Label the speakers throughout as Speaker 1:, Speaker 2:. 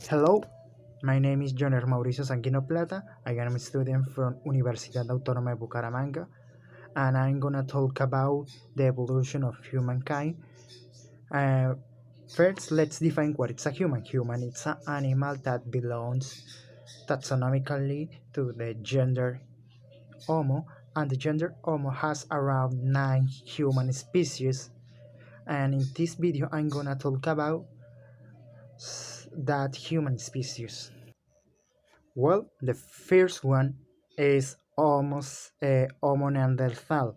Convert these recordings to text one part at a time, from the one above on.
Speaker 1: Hello, my name is Joner Mauricio Sanguino Plata. I am a student from Universidad Autónoma de Bucaramanga, and I'm gonna talk about the evolution of humankind. Uh, First, let's define what is a human. Human is an animal that belongs taxonomically to the gender Homo, and the gender Homo has around 9 human species. And in this video, I'm gonna talk about that human species. Well, the first one is Homo Neanderthal.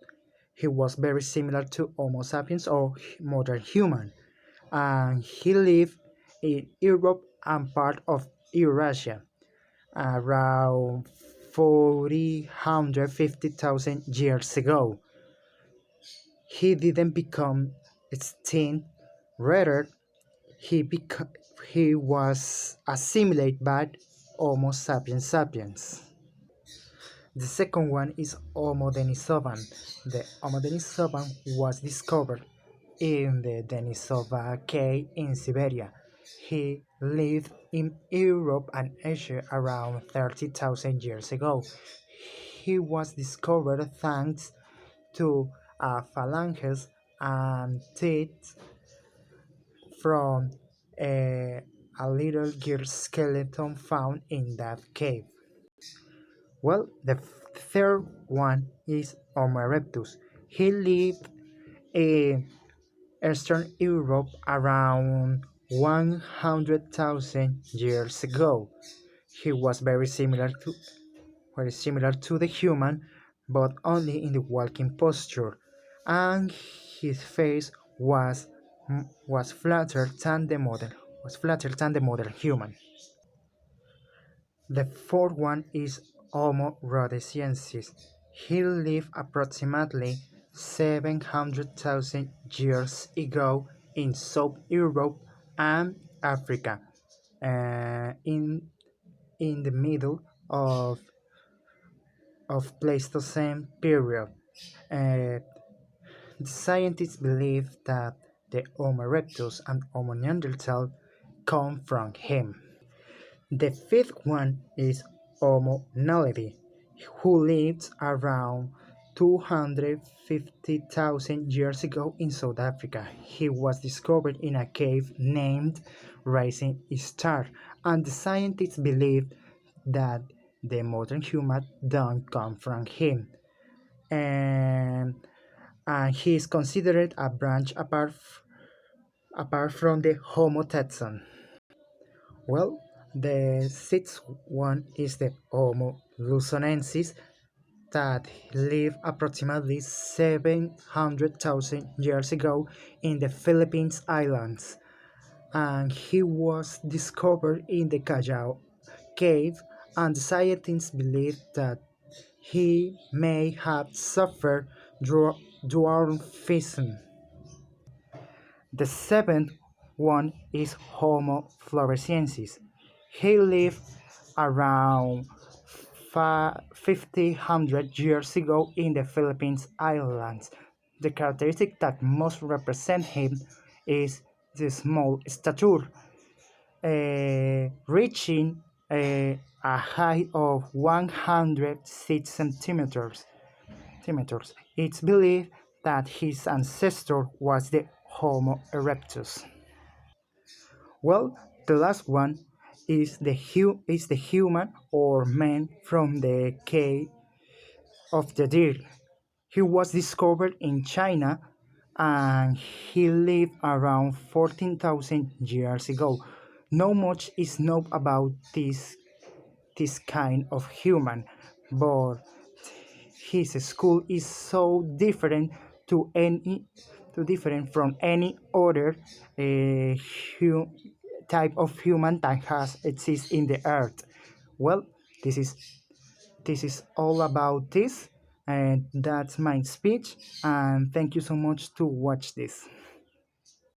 Speaker 1: He was very similar to Homo sapiens or modern human, and he lived in Europe and part of Eurasia around 450,000 years ago. He didn't become extinct, rather he was assimilated by Homo sapiens sapiens. The second one is Homo denisovan. The Homo denisovan was discovered in the Denisova cave in Siberia. He lived in Europe and Asia around 30,000 years ago. He was discovered thanks to phalanges and teeth from a little girl skeleton found in that cave. Well, the third one is Omoreptus. He lived in Eastern Europe around 100,000 years ago. He was very similar to the human, but only in the walking posture, and his face was flatter than the modern human. The fourth one is Homo rhodesiensis. He lived approximately 700,000 years ago in South Europe and Africa, in the middle of Pleistocene period. Uh, the scientists believe that the Homo erectus and Homo neanderthal come from him. The fifth one is Homo Nalidi, who lived around 250,000 years ago in South Africa. He was discovered in a cave named Rising Star, and the scientists believe that the modern human don't come from him. And, he is considered a branch apart from the Homo taxon. Well, the sixth one is the Homo Luzonensis that lived approximately 700,000 years ago in the Philippines Islands, and he was discovered in the Callao cave, and scientists believe that he may have suffered dwarfism. The seventh one is Homo floresiensis. He lived around 50 years ago in the Philippines Islands. The characteristic that most represent him is the small stature, reaching a height of 106 centimeters. It's believed that his ancestor was the Homo erectus. Well, the last one is the human or man from the cave of the deer. He was discovered in China and he lived around 14,000 years ago. Not much is known about this kind of human, but his skull is so different from any other hu- type of human that has exists in the earth. Well, this is all about this, and that's my speech, and thank you so much to watch this.